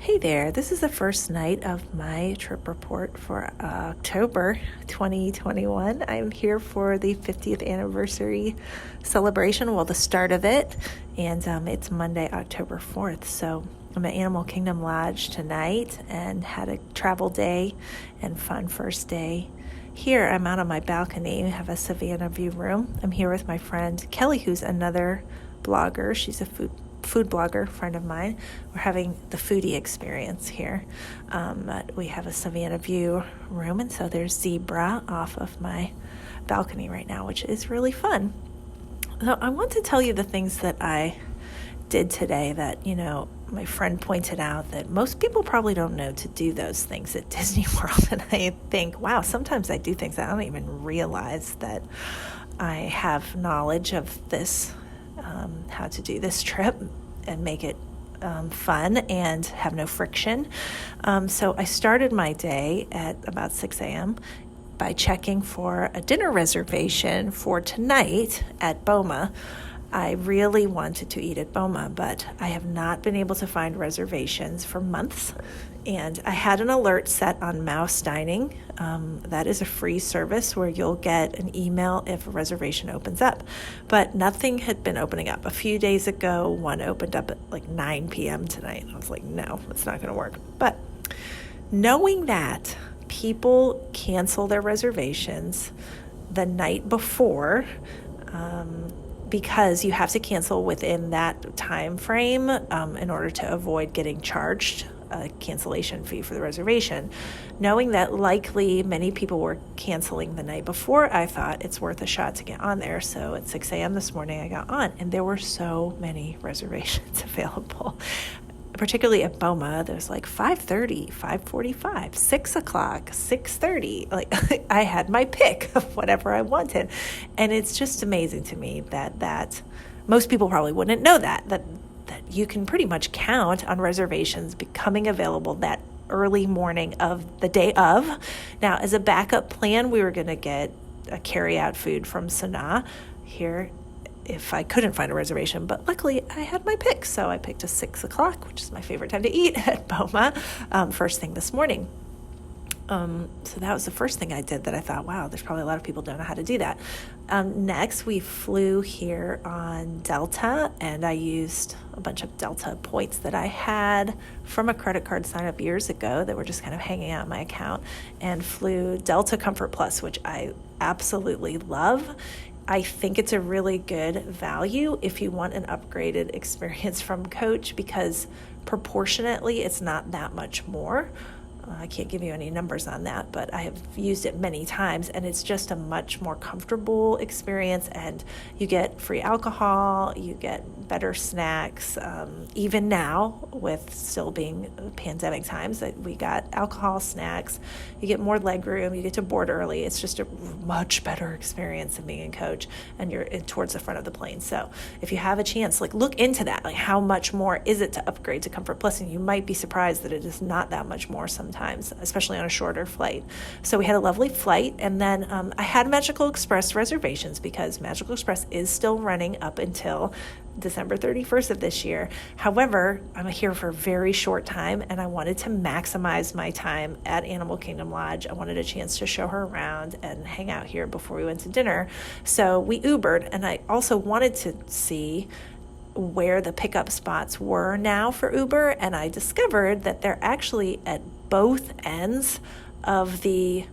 Hey there, this is the first night of my trip report for October 2021. I'm here for the 50th anniversary celebration, well, the start of it, and it's Monday, October 4th. So I'm at Animal Kingdom Lodge tonight and had a travel day and fun first day. Here, I'm out on my balcony. We have a Savannah view room. I'm here with my friend Kelly, who's another blogger. She's a food blogger friend of mine. We're having the foodie experience here. But we have a Savannah view room, and so there's zebra off of my balcony right now, which is really fun. So I want to tell you the things that I did today that, my friend pointed out that most people probably don't know to do those things at Disney World. And I think, wow, sometimes I do things I don't even realize that I have knowledge of this, how to do this trip and make it fun and have no friction. So I started my day at about 6 a.m. by checking for a dinner reservation for tonight at Boma. I really wanted to eat at Boma, but I have not been able to find reservations for months. And I had an alert set on Mouse Dining. That is a free service where you'll get an email if a reservation opens up. But nothing had been opening up. A few days ago, one opened up at like 9 p.m. tonight. I was like, no, it's not going to work. But knowing that people cancel their reservations the night before, because you have to cancel within that time frame in order to avoid getting charged a cancellation fee for the reservation. Knowing that likely many people were canceling the night before, I thought it's worth a shot to get on there. So at 6 a.m. this morning, I got on, and there were so many reservations available. Particularly at Boma, there's like 5:30, 5:45, 6 o'clock, 6:30. Like I had my pick of whatever I wanted. And it's just amazing to me that most people probably wouldn't know that you can pretty much count on reservations becoming available that early morning of the day of. Now, as a backup plan, we were going to get a carry-out food from Sanaa here if I couldn't find a reservation, but luckily I had my pick. So I picked a 6 o'clock, which is my favorite time to eat at Boma, first thing this morning. So that was the first thing I did that I thought, wow, there's probably a lot of people don't know how to do that. Next, we flew here on Delta, and I used a bunch of Delta points that I had from a credit card sign up years ago that were just kind of hanging out in my account, and flew Delta Comfort Plus, which I absolutely love. I think it's a really good value if you want an upgraded experience from Coach, because proportionately it's not that much more. I can't give you any numbers on that, but I have used it many times, and it's just a much more comfortable experience, and you get free alcohol, you get better snacks. Even now, with still being pandemic times, that we got alcohol, snacks, you get more leg room, you get to board early. It's just a much better experience than being in Coach, and you're towards the front of the plane. So if you have a chance, look into that. How much more is it to upgrade to Comfort Plus? And you might be surprised that it is not that much more sometimes, especially on a shorter flight. So we had a lovely flight, and then I had Magical Express reservations because Magical Express is still running up until December 31st of this year. However, I'm here for a very short time, and I wanted to maximize my time at Animal Kingdom Lodge. I wanted a chance to show her around and hang out here before we went to dinner. So we Ubered, and I also wanted to see where the pickup spots were now for Uber, and I discovered that they're actually at both ends of the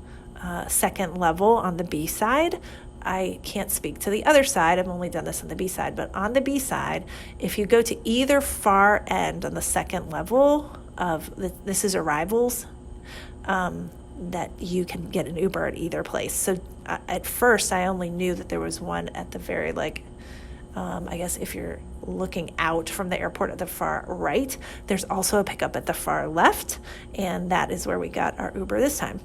second level on the B side. I can't speak to the other side. I've only done this on the B side, but on the B side, if you go to either far end on the second level of this is arrivals, that you can get an Uber at either place. So at first, I only knew that there was one at the very I guess if you're looking out from the airport at the far right, there's also a pickup at the far left, and that is where we got our Uber this time.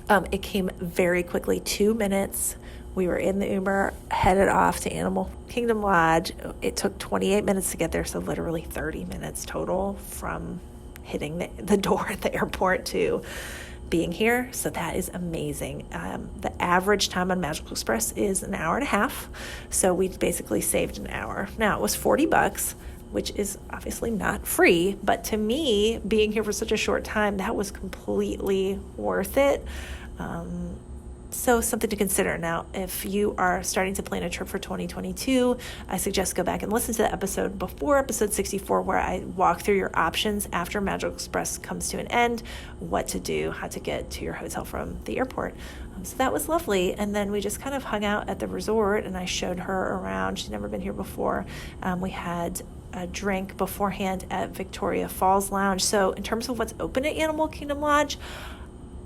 It came very quickly, 2 minutes. We were in the Uber, headed off to Animal Kingdom Lodge. It took 28 minutes to get there, so literally 30 minutes total from hitting the door at the airport to being here. So that is amazing. The average time on Magical Express is an hour and a half. So we basically saved an hour. Now it was $40, which is obviously not free. But to me, being here for such a short time, that was completely worth it. So something to consider. Now, if you are starting to plan a trip for 2022, I suggest go back and listen to the episode before episode 64, where I walk through your options after Magical Express comes to an end, what to do, how to get to your hotel from the airport. So that was lovely. And then we just kind of hung out at the resort, and I showed her around. She'd never been here before. We had a drink beforehand at Victoria Falls Lounge. So in terms of what's open at Animal Kingdom Lodge,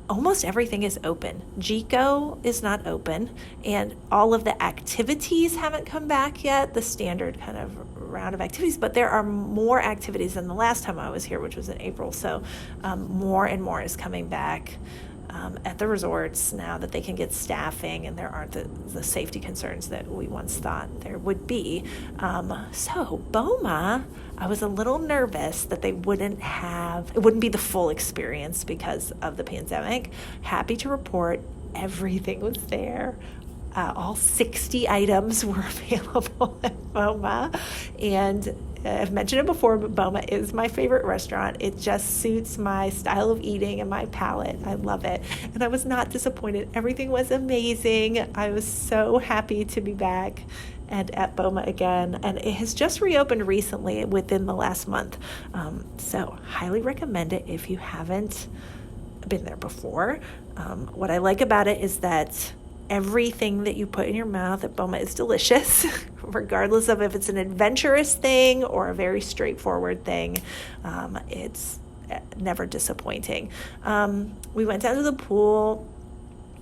almost everything is open. Gico is not open, and all of the activities haven't come back yet, the standard kind of round of activities, but there are more activities than the last time I was here, which was in April. So more and more is coming back at the resorts now that they can get staffing and there aren't the safety concerns that we once thought there would be. So Boma, I was a little nervous that it wouldn't be the full experience because of the pandemic. Happy to report everything was there. All 60 items were available at Boma, and I've mentioned it before, but Boma is my favorite restaurant. It just suits my style of eating and my palate. I love it. And I was not disappointed. Everything was amazing. I was so happy to be back and at Boma again. And it has just reopened recently within the last month. So highly recommend it if you haven't been there before. What I like about it is that everything that you put in your mouth at Boma is delicious, regardless of if it's an adventurous thing or a very straightforward thing. It's never disappointing. We went down to the pool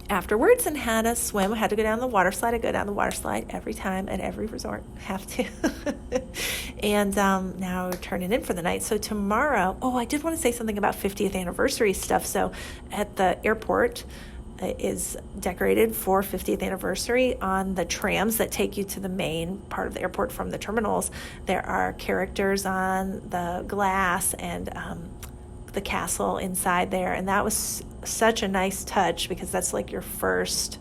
afterwards and had a swim. We had to go down the water slide. I go down the water slide every time at every resort. Have to. And now we're turning in for the night. So tomorrow, I did want to say something about 50th anniversary stuff. So at the airport, is decorated for 50th anniversary. On the trams that take you to the main part of the airport from the terminals, there are characters on the glass and the castle inside there. And that was such a nice touch, because that's like your first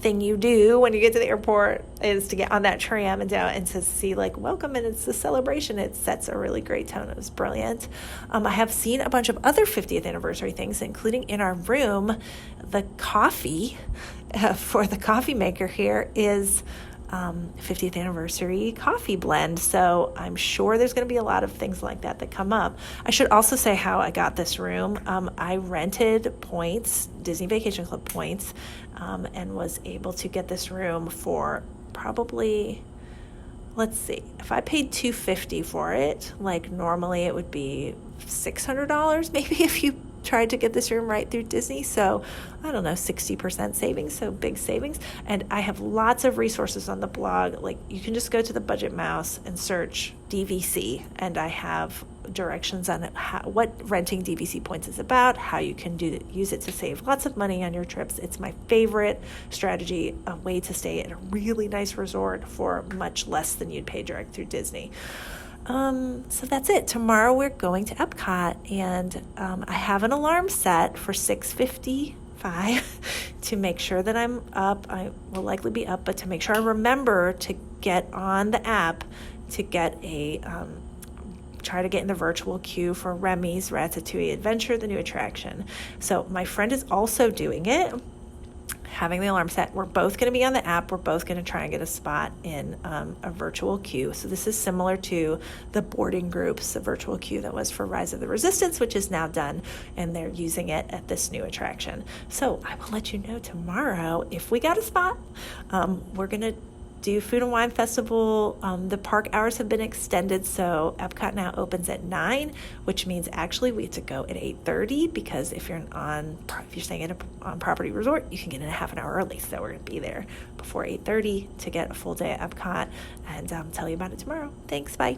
thing you do when you get to the airport is to get on that tram and down and to see like welcome, and it's a celebration. It sets a really great tone. It was brilliant. I have seen a bunch of other 50th anniversary things, including in our room. The coffee for the coffee maker here is 50th anniversary coffee blend. So I'm sure there's going to be a lot of things like that come up. I should also say how I got this room. I rented points, Disney Vacation Club points, and was able to get this room for probably, let's see, if I paid $250 for it, like normally it would be $600 maybe if you tried to get this room right through Disney. So I don't know, 60% savings, so big savings. And I have lots of resources on the blog. Like you can just go to the Budget Mouse and search DVC, and I have directions on what renting DVC points is about, how you can use it to save lots of money on your trips. It's my favorite strategy, a way to stay at a really nice resort for much less than you'd pay direct through Disney. So that's it. Tomorrow we're going to Epcot, and I have an alarm set for 6:55 to make sure that I'm up. I will likely be up, but to make sure I remember to get on the app to get try to get in the virtual queue for Remy's Ratatouille Adventure, the new attraction. So my friend is also doing it, having the alarm set. We're both going to be on the app. We're both going to try and get a spot in a virtual queue. So this is similar to the boarding groups, the virtual queue that was for Rise of the Resistance, which is now done, and they're using it at this new attraction. So I will let you know tomorrow if we got a spot. We're going to do Food and Wine Festival. The park hours have been extended, so Epcot now opens at 9, which means actually we have to go at 8:30, because if you're staying at a on-property resort, you can get in a half an hour early. So we're going to be there before 8:30 to get a full day at Epcot, and tell you about it tomorrow. Thanks, bye.